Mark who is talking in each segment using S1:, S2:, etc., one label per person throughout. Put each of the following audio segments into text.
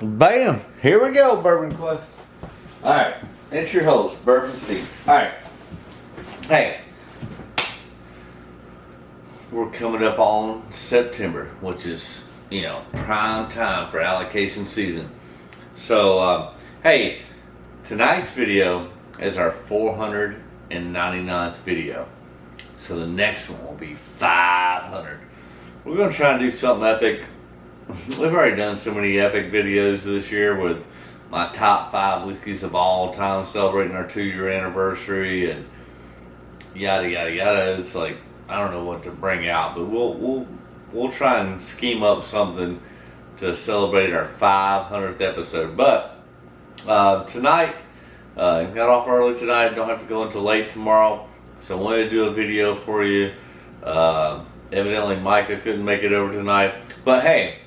S1: Bam! Here we go, Bourbon Quest. Alright, it's your host, Bourbon Steve. Alright. Hey. We're coming up on September, which is, prime time for allocation season. So, hey, tonight's video is our 499th video. So the next one will be 500. We're going to try and do something epic. We've already done so many epic videos this year with my top 5 whiskeys of all time, celebrating our 2-year anniversary and yada yada yada. It's like I don't know what to bring out, but we'll try and scheme up something to celebrate our 500th episode. But tonight, got off early tonight. Don't have to go until late tomorrow, so I wanted to do a video for you. Evidently, Micah couldn't make it over tonight, but hey.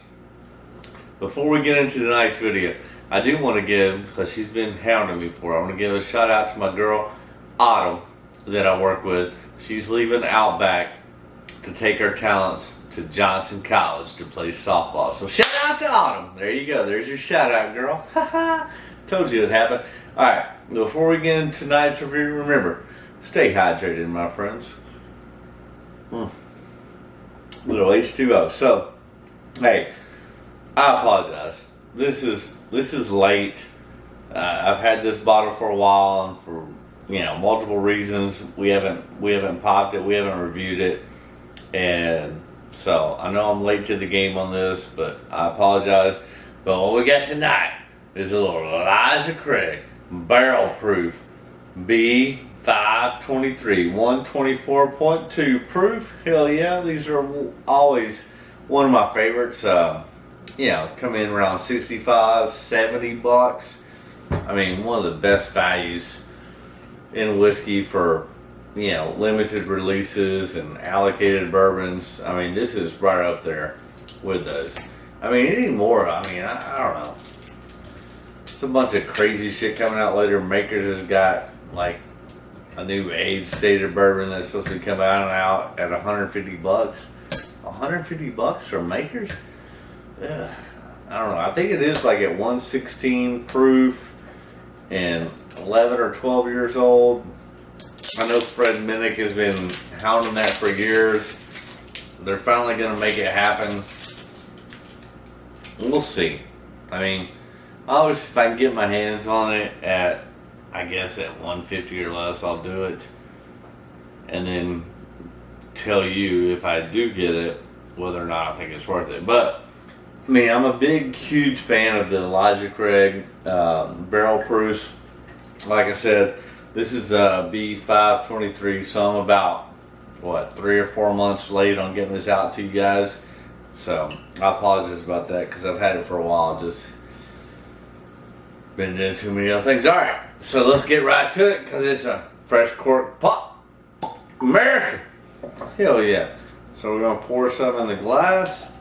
S1: Before we get into tonight's video, I do want to give, because she's been hounding me for it, I want to give a shout out to my girl, Autumn, that I work with. She's leaving Outback to take her talents to Johnson College to play softball. So shout out to Autumn. There you go. There's your shout out, girl. Told you it'd happen. Alright, before we get into tonight's review, remember, stay hydrated, my friends. Little H2O. So, hey, I apologize. This is late. I've had this bottle for a while, and for multiple reasons we haven't popped it. We haven't reviewed it, and so I know I'm late to the game on this, but I apologize. But what we got tonight is a little Elijah Craig barrel proof B523 124.2 proof. Hell yeah, these are always one of my favorites. Come in around 65, 70 bucks. I mean, one of the best values in whiskey for, limited releases and allocated bourbons. I mean, this is right up there with those. I mean, anymore, I don't know. It's a bunch of crazy shit coming out later. Makers has got, like, a new age stated bourbon that's supposed to come out at 150 bucks. 150 bucks for Makers? I don't know. I think it is like at 116 proof and 11 or 12 years old. I know Fred Minnick has been hounding that for years. They're finally going to make it happen. We'll see. I mean, always if I can get my hands on it at 150 or less, I'll do it. And then tell you if I do get it, whether or not I think it's worth it. But I mean, I'm a huge fan of the Elijah Craig barrel proofs. Like I said, this is a B523, so I'm about 3 or 4 months late on getting this out to you guys. So I apologize about that because I've had it for a while. Just been doing too many other things. All right, so let's get right to it because it's a fresh cork pop. America, hell yeah! So we're gonna pour some in the glass.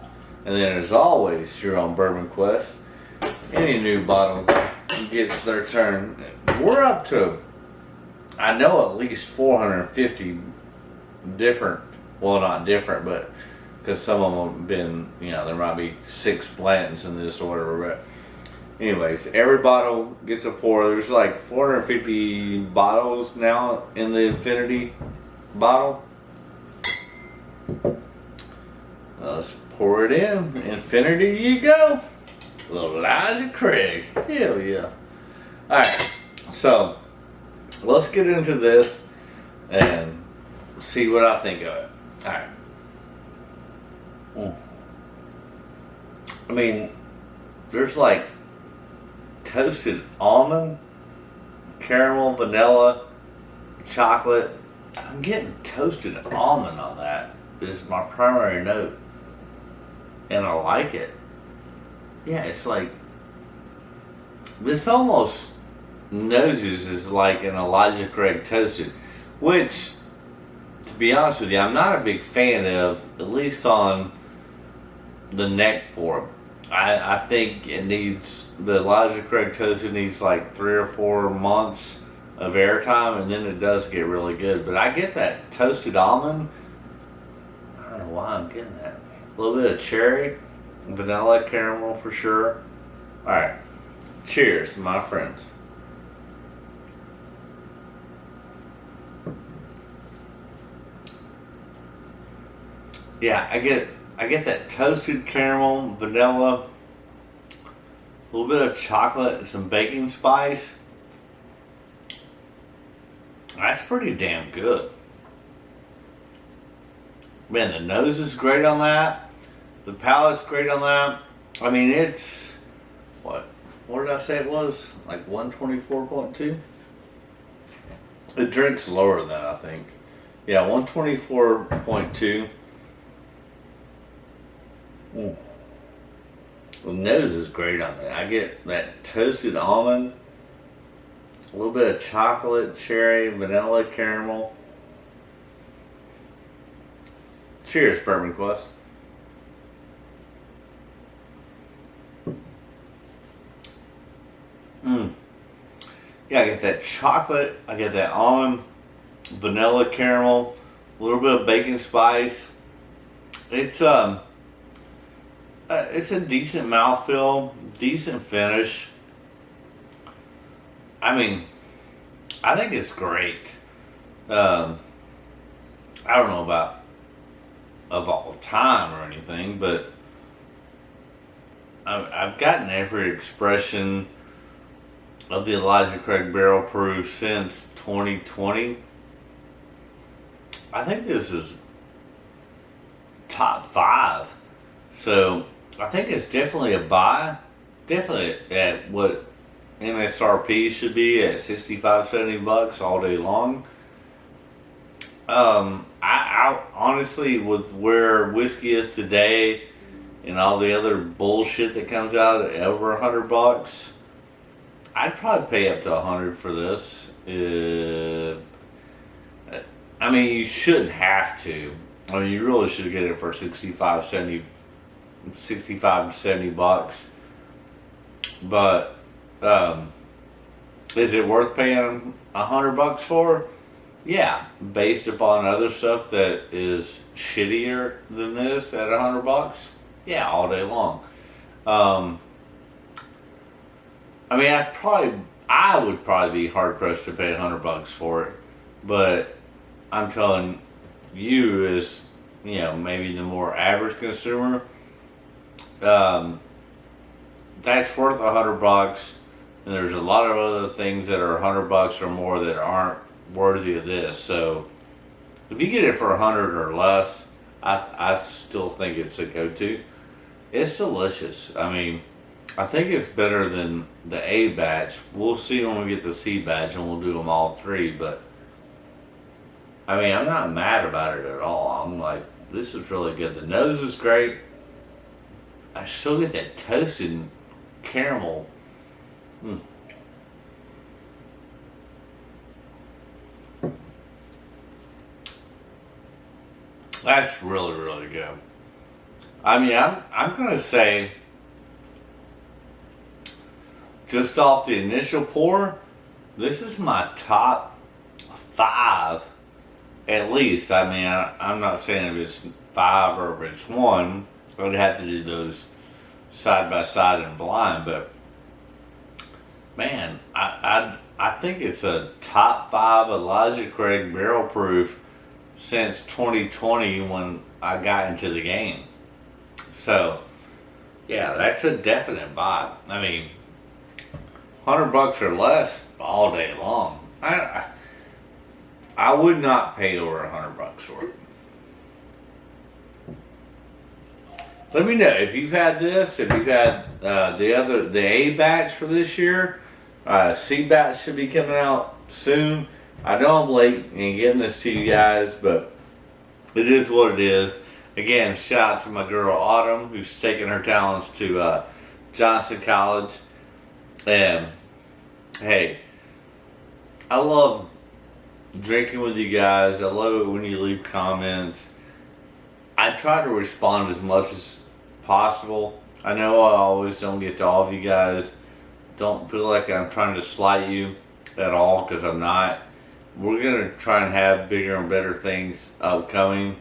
S1: And then, as always, here on Bourbon Quest, any new bottle gets their turn. We're up to, I know, at least 450 different, well, not different, but because some of them have been, there might be 6 Blantons in this order. But anyways, every bottle gets a pour. There's like 450 bottles now in the Infinity bottle. Let's pour it in. Infinity you go. Little Elijah Craig. Hell yeah. Alright, so let's get into this and see what I think of it. Alright. I mean, there's like toasted almond, caramel, vanilla, chocolate. I'm getting toasted almond on that. This is my primary note. And I like it. Yeah, it's like, this almost noses is like an Elijah Craig toasted, which, to be honest with you, I'm not a big fan of, at least on the neck pour. I think it needs, the Elijah Craig toasted needs like 3 or 4 months of airtime, and then it does get really good. But I get that toasted almond. I don't know why I'm getting that. A little bit of cherry, vanilla, caramel for sure. Alright. Cheers, my friends. Yeah, I get that toasted caramel, vanilla, a little bit of chocolate, and some baking spice. That's pretty damn good. Man, the nose is great on that. The palate's great on that. I mean, it's what did I say it was? Like 124.2? It drinks lower than that, I think. Yeah, 124.2. The nose is great on that. I get that toasted almond, a little bit of chocolate, cherry, vanilla, caramel. Cheers, Bourbon Quest. Yeah, I get that chocolate, I get that almond, vanilla, caramel, a little bit of baking spice. It's a decent mouthfeel, decent finish. I mean, I think it's great. I don't know about of all time or anything, but I've gotten every expression of the Elijah Craig Barrel Proof since 2020. I think this is top 5. So I think it's definitely a buy. Definitely at what MSRP should be at $65-70 all day long. I honestly, with where whiskey is today and all the other bullshit that comes out at over $100, I'd probably pay up to $100 for this. I mean, you shouldn't have to. I mean, you really should get it for $65 to $70. But is it worth paying $100 for? Yeah, based upon other stuff that is shittier than this at $100. Yeah, all day long. I mean, I would probably be hard pressed to pay $100 for it, but I'm telling you, as you know, maybe the more average consumer, that's worth $100. And there's a lot of other things that are $100 or more that aren't worthy of this. So if you get it for $100 or less, I still think it's a go-to. It's delicious. I mean, I think it's better than the A batch. We'll see when we get the C batch, and we'll do them all 3. But I mean, I'm not mad about it at all. I'm like, this is really good. The nose is great. I still get that toasted caramel. That's really, really good. I mean, I'm gonna say, just off the initial pour, this is my top 5, at least. I mean, I'm not saying if it's 5 or if it's 1. I would have to do those side by side and blind, but man, I think it's a top 5 Elijah Craig Barrel Proof since 2020 when I got into the game. So yeah, that's a definite buy. I mean, $100 or less all day long. I would not pay over $100 for it. Let me know if you've had this, if you've had the A batch for this year. C batch should be coming out soon. I know I'm late in getting this to you guys, but it is what it is. Again, shout out to my girl Autumn, who's taking her talents to Johnson College. And hey, I love drinking with you guys. I love it when you leave comments. I try to respond as much as possible. I know I always don't get to all of you guys. Don't feel like I'm trying to slight you at all, because I'm not. We're going to try and have bigger and better things upcoming.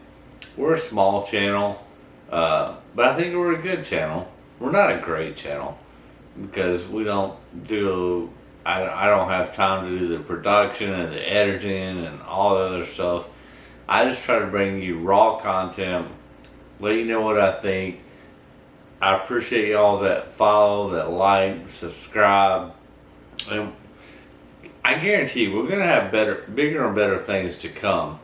S1: We're a small channel, but I think we're a good channel. We're not a great channel, because we don't do. I don't have time to do the production and the editing and all the other stuff. I just try to bring you raw content, let you know what I think. I appreciate y'all that follow, that like, subscribe, and I guarantee you we're gonna have bigger and better things to come.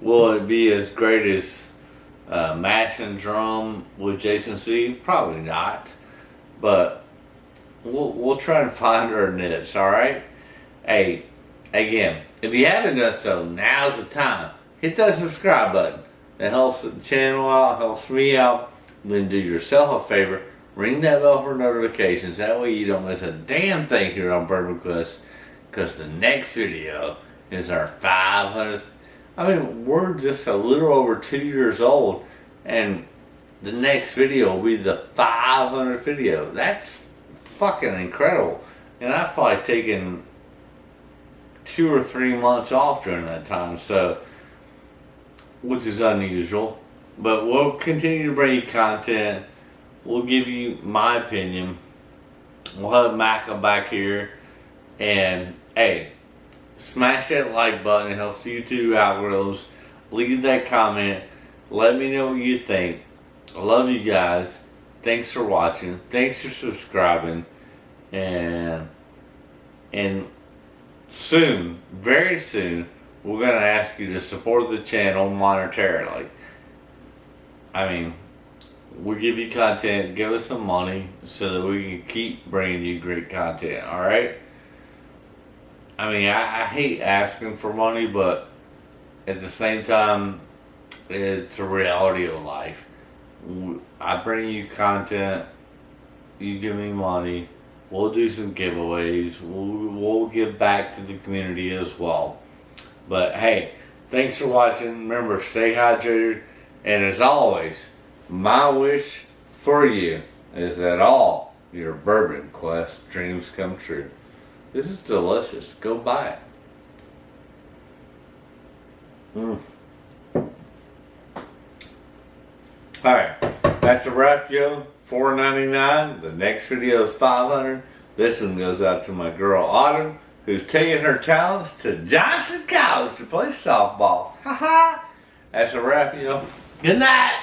S1: Will it be as great as Mash and Drum with Jason C? Probably not, but we'll try and find our niche. All right. Hey, again, if you haven't done so, now's the time. Hit that subscribe button. That helps the channel out, helps me out. Then do yourself a favor, ring that bell for notifications. That way you don't miss a damn thing here on Bourbon Quest. Because the next video is our 500th. I mean, we're just a little over 2 years old, and the next video will be the 500th video. That's fucking incredible. And I've probably taken 2 or 3 months off during that time, so, which is unusual. But we'll continue to bring you content. We'll give you my opinion. We'll have Mac come back here. And, hey, smash that like button. It helps YouTube algorithms. Leave that comment. Let me know what you think. I love you guys. Thanks for watching. Thanks for subscribing. And soon, very soon, we're going to ask you to support the channel monetarily. I mean, we'll give you content, give us some money so that we can keep bringing you great content, alright? I mean, I hate asking for money, but at the same time, it's a reality of life. I bring you content, you give me money, we'll do some giveaways, we'll give back to the community as well. But hey, thanks for watching. Remember, stay hydrated. And as always, my wish for you is that all your Bourbon Quest dreams come true. This is delicious. Go buy it. Alright, that's a wrap, yo. $4.99. The next video is $500. This one goes out to my girl Autumn, who's taking her talents to Johnson College to play softball. Ha ha! That's a wrap, yo. Good night!